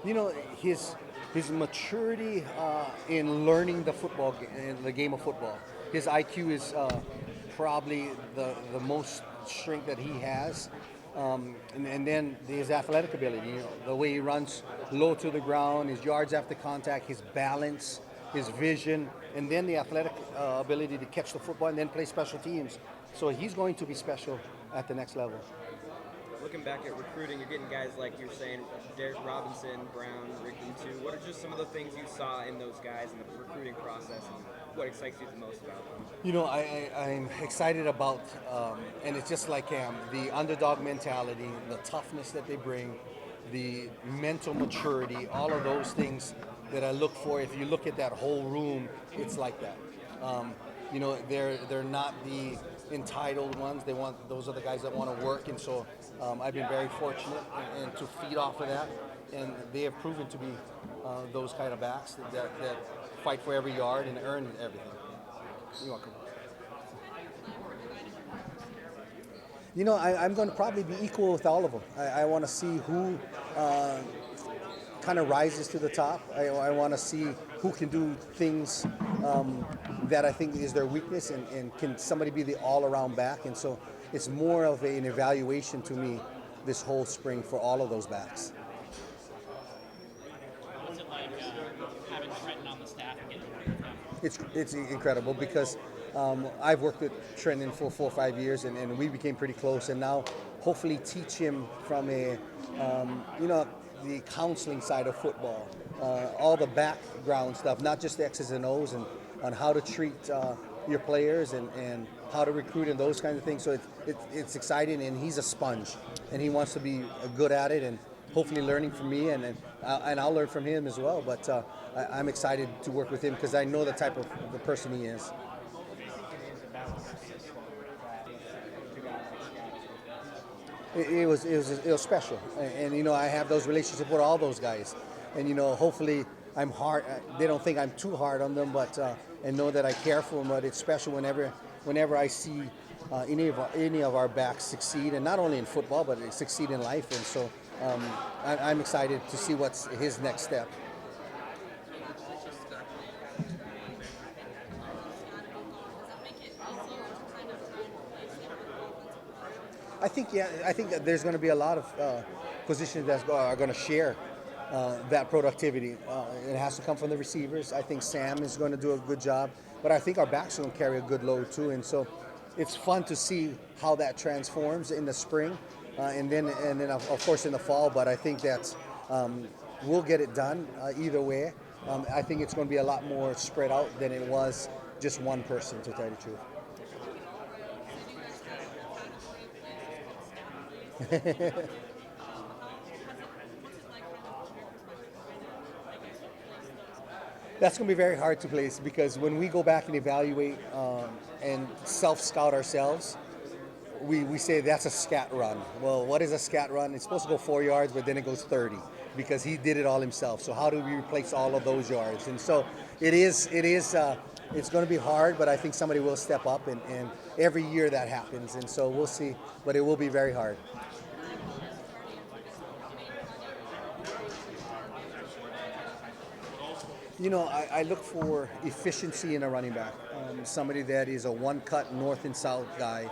You know, his maturity in learning in the game of football. His IQ is probably the most strength that he has. And then his athletic ability, the way he runs low to the ground, his yards after contact, his balance, his vision, and then the athletic ability to catch the football and then play special teams. So he's going to be special at the next level. Looking back at recruiting, you're getting guys like you're saying, Derek Robinson, Brown, Rigdon too. What are just some of the things you saw in those guys in the recruiting process, and what excites you the most about them? I'm excited about, and it's just like the underdog mentality, the toughness that they bring, the mental maturity, all of those things that I look for. If you look at that whole room, it's like that. They're not the entitled ones. Those are the guys that want to work, and so I've been very fortunate and to feed off of that, and they have proven to be those kind of backs that fight for every yard and earn everything. You're welcome. I'm going to probably be equal with all of them. I want to see who kind of rises to the top. I want to see who can do things that I think is their weakness, and can somebody be the all-around back. And so it's more of an evaluation to me this whole spring for all of those backs. What's it like having Trenton on the staff and getting to work with him? It's incredible because I've worked with Trenton for 4 or 5 years, and we became pretty close. And now, hopefully, teach him from the counseling side of football, all the background stuff, not just the X's and O's, and on how to treat your players and how to recruit and those kinds of things. So it's exciting, and he's a sponge, and he wants to be good at it, and hopefully learning from me, and I'll learn from him as well. But I'm excited to work with him because I know the type of the person he is. It was special, and I have those relationships with all those guys, and hopefully I'm hard. They don't think I'm too hard on them, but and know that I care for them. But it's special whenever I see any of our backs succeed, and not only in football, but succeed in life. And so I'm excited to see what's his next step. I think that there's going to be a lot of positions that are going to share that productivity. It has to come from the receivers. I think Sam is going to do a good job, but I think our backs are going to carry a good load too. And so it's fun to see how that transforms in the spring, and then of course in the fall. But I think that we'll get it done either way. I think it's going to be a lot more spread out than it was just one person, to tell you the truth. That's going to be very hard to place because when we go back and evaluate and self-scout ourselves, we say that's a scat run. Well, what is a scat run? It's supposed to go 4 yards, but then it goes 30 because he did it all himself. So how do we replace all of those yards? And so it's going to be hard, but I think somebody will step up, and every year that happens. And so we'll see, but it will be very hard. I look for efficiency in a running back. Somebody that is a one-cut north and south guy,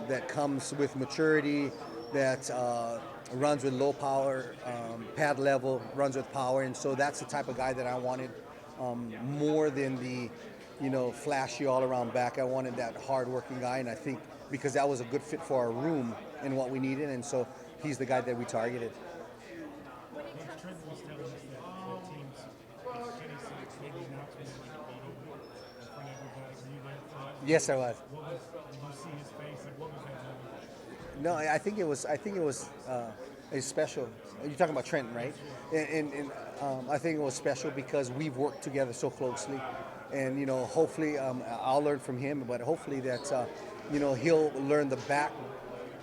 that comes with maturity, that runs with low power, pad level, runs with power. And so that's the type of guy that I wanted more than the flashy all-around back. I wanted that hard-working guy, and I think because that was a good fit for our room and what we needed, and so he's the guy that we targeted. Trent was telling us that teams made the announcement in front of everybody. Were you there for that? Yes, I was. Did you see his face? Like, what was that moment? No, I think it was a special. You're talking about Trenton, right? And I think it was special because we've worked together so closely, and hopefully I'll learn from him, but hopefully that he'll learn the back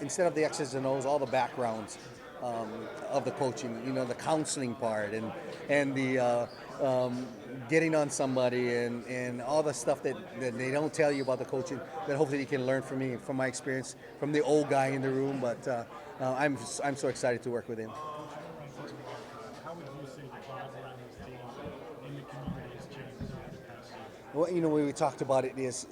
instead of the X's and O's, all the backgrounds of the coaching. The counseling part and the getting on somebody and all the stuff that they don't tell you about the coaching. That hopefully you can learn from me, from my experience, from the old guy in the room. But I'm so excited to work with him. How would Well, when we talked about it is,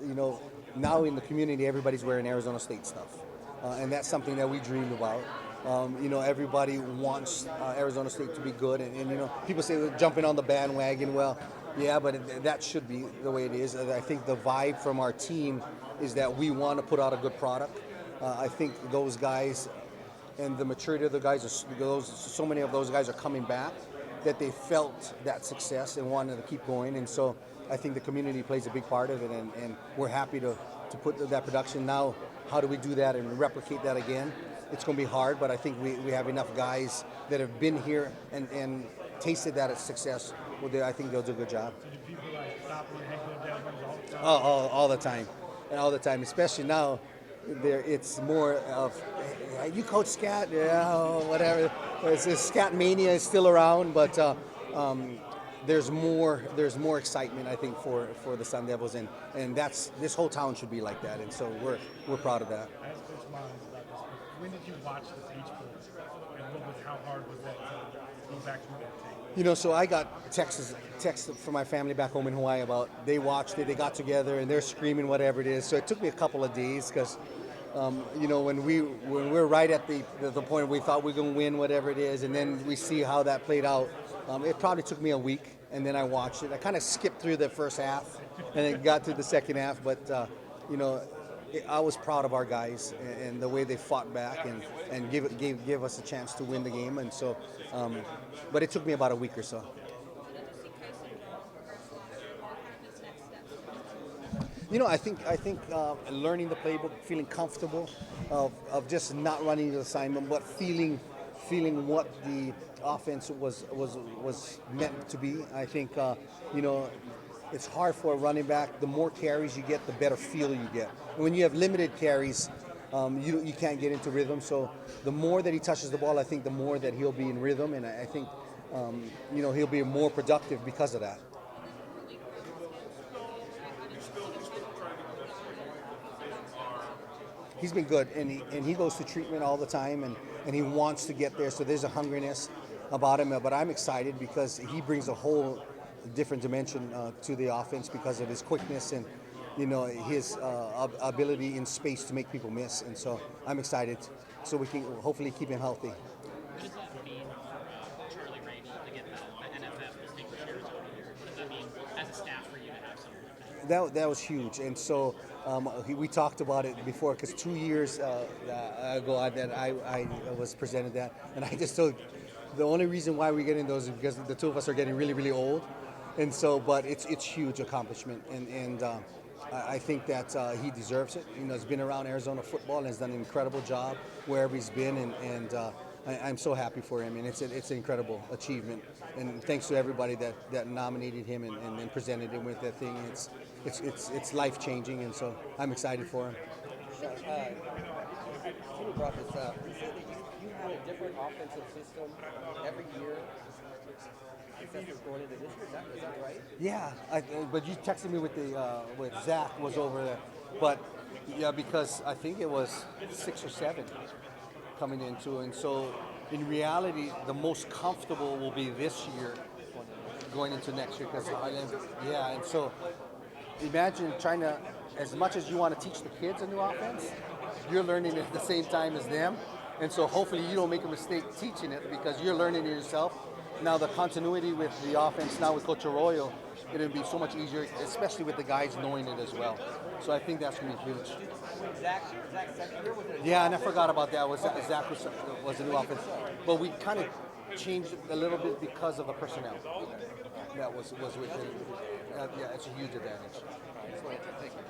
now in the community, everybody's wearing Arizona State stuff. And that's something that we dreamed about. Everybody wants Arizona State to be good. And people say we're jumping on the bandwagon. Well, yeah, but that should be the way it is. I think the vibe from our team is that we want to put out a good product. I think those guys and the maturity of the guys, so many of those guys are coming back that they felt that success and wanted to keep going. And so I think the community plays a big part of it, and we're happy to put that production. Now, how do we do that and replicate that again? It's going to be hard, but I think we have enough guys that have been here and tasted that success. Well, I think they'll do a good job. So do people like stop on head go down all the time? All the time, and all the time. Especially now, it's more of, hey, you coach scat, yeah, whatever. Scat mania is still around, but there's more excitement, I think, for the Sun Devils, and this whole town should be like that, and so we're proud of that. I asked Coach Miles about this. When did you watch the Peach Bowl, and how hard was that to go back through that tape? So I got texts from my family back home in Hawaii about they watched it, they got together, and they're screaming whatever it is. So it took me a couple of days because, when we're right at the point we thought we were going to win whatever it is, and then we see how that played out. It probably took me a week, and then I watched it. I kind of skipped through the first half, and then got to the second half. But I was proud of our guys and the way they fought back and gave us a chance to win the game. And so, but it took me about a week or so. I think learning the playbook, feeling comfortable of just not running the assignment, but feeling what the offense was meant to be. I think it's hard for a running back. The more carries you get, the better feel you get. When you have limited carries, you can't get into rhythm. So the more that he touches the ball, I think the more that he'll be in rhythm, and I think he'll be more productive because of that. He's been good, and he goes to treatment all the time, and he wants to get there. So there's a hungriness about him, but I'm excited because he brings a whole different dimension to the offense because of his quickness and his ability in space to make people miss. And so I'm excited, so we can hopefully keep him healthy. What does that mean for Charlie Rainey to get the NFF Distinguished Arizona here? What does that mean as a staff for you to have someone? That was huge, and so we talked about it before because 2 years ago I was presented that, and I just told the only reason why we're getting those is because the two of us are getting really, really old, and so but it's huge accomplishment, and I think that he deserves it. He's been around Arizona football and has done an incredible job wherever he's been, and I'm so happy for him, and it's an incredible achievement. And thanks to everybody that nominated him and presented him with that thing. It's life changing, and so I'm excited for him. Tony brought this up. He said that you have a different offensive system every year. Successors going into this year. Is that right? Yeah, but you texted me with Zach was over there, but yeah, because I think it was 6 or 7 coming into, and so in reality, the most comfortable will be this year going into next year because and so imagine trying to, as much as you want to teach the kids a new offense, you're learning it at the same time as them, and so hopefully you don't make a mistake teaching it because you're learning it yourself. Now the continuity with the offense now with Coach Arroyo, it'll be so much easier, especially with the guys knowing it as well. So I think that's going to be huge. Zach's second year with it. Yeah, and I forgot about that. Zach was the new offense, but we kind of changed it a little bit because of the personnel that was with him. Yeah, it's a huge advantage. Thank you.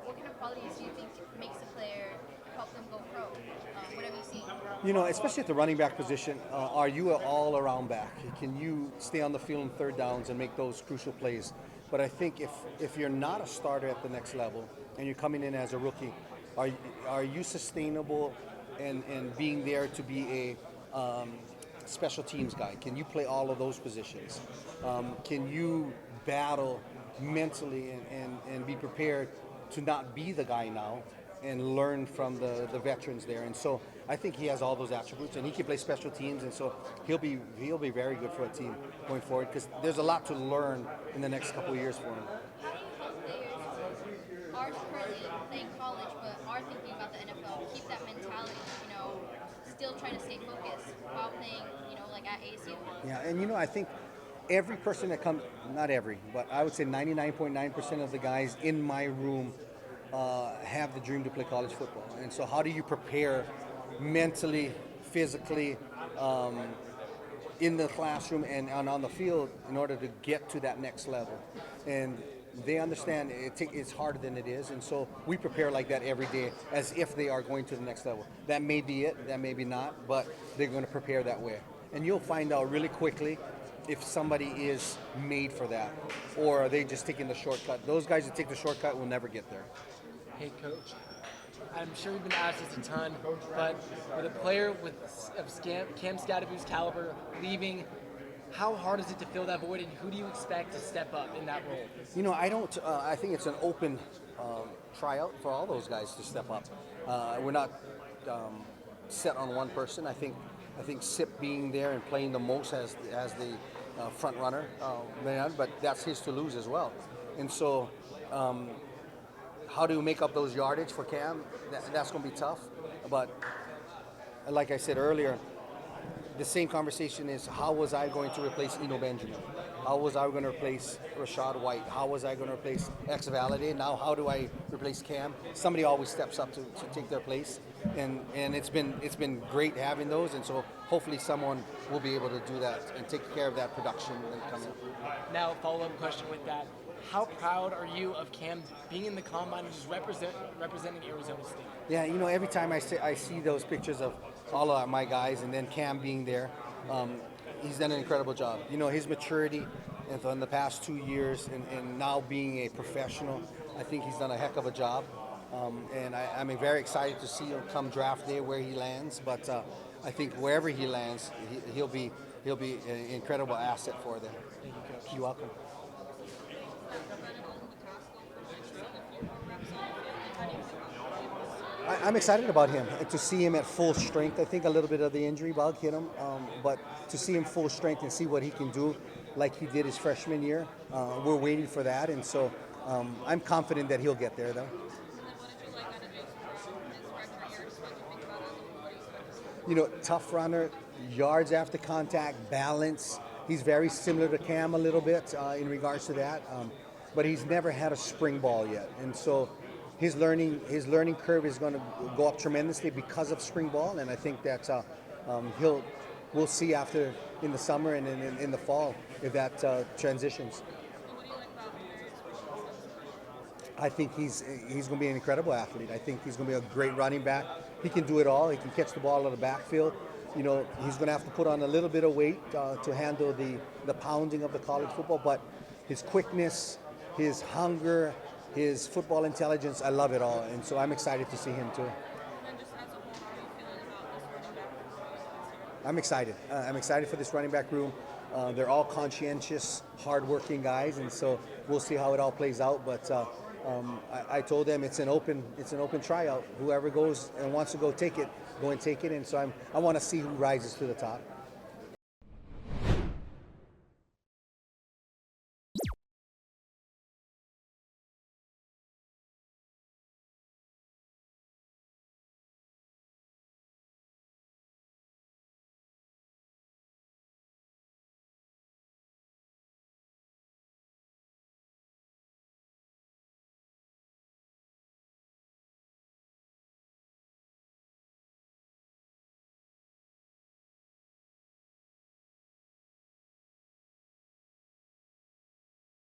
What kind of qualities do you think makes a player help them go pro? What have you seen? Especially at the running back position, are you an all-around back? Can you stay on the field in third downs and make those crucial plays? But I think if you're not a starter at the next level and you're coming in as a rookie, are you sustainable and being there to be a special teams guy? Can you play all of those positions? Can you battle mentally and be prepared to not be the guy now and learn from the veterans there? And so I think he has all those attributes, and he can play special teams, and so he'll be very good for a team going forward because there's a lot to learn in the next couple of years for him. How do you help players who are currently playing college but are thinking about the NFL keep that mentality, still trying to stay focused while playing, like at ASU? Yeah, and I think every person that comes, not every, but I would say 99.9% of the guys in my room have the dream to play college football. And so how do you prepare mentally, physically, in the classroom and on the field in order to get to that next level? And they understand it's harder than it is, and so we prepare like that every day as if they are going to the next level. That may be it, that may be not, but they're going to prepare that way. And you'll find out really quickly if somebody is made for that or are they just taking the shortcut. Those guys that take the shortcut will never get there. Hey, Coach. I'm sure you've been asked this a ton, but with a player of Cam Scadaboo's caliber leaving, how hard is it to fill that void, and who do you expect to step up in that role? I think it's an open tryout for all those guys to step up. We're not set on one person. I think Sip being there and playing the most as the front runner, but that's his to lose as well. And so, how do you make up those yardage for Cam? That's going to be tough. But like I said earlier, the same conversation is how was I going to replace Eno Benjamin? How was I going to replace Rashad White? How was I going to replace X Valade? Now how do I replace Cam? Somebody always steps up to take their place, and it's been great having those, and so hopefully someone will be able to do that and take care of that production that comes in. Now, follow-up question with that. How proud are you of Cam being in the combine and just representing Arizona State? Yeah, every time I see those pictures of all of my guys and then Cam being there, he's done an incredible job. His maturity in the past 2 years and now being a professional, I think he's done a heck of a job. And I'm very excited to see him come draft day where he lands. But I think wherever he lands, he'll be an incredible asset for them. Thank you, Coach. You're welcome. I'm excited about him, to see him at full strength. I think a little bit of the injury bug hit him, but to see him full strength and see what he can do like he did his freshman year, we're waiting for that, and so I'm confident that he'll get there, though. Tough runner, yards after contact, balance. He's very similar to Cam a little bit in regards to that, but he's never had a spring ball yet, and so his learning curve is going to go up tremendously because of spring ball, and I think that we'll see after in the summer and in the fall if that transitions. I think he's going to be an incredible athlete. I think he's going to be a great running back. He can do it all. He can catch the ball out of the backfield. He's going to have to put on a little bit of weight to handle the pounding of the college football, but his quickness, his hunger, his football intelligence, I love it all, and so I'm excited to see him too. I'm excited. I'm excited for this running back room. They're all conscientious, hardworking guys, and so we'll see how it all plays out. But I told them it's an open tryout. Whoever goes and wants to go and take it, and so I want to see who rises to the top.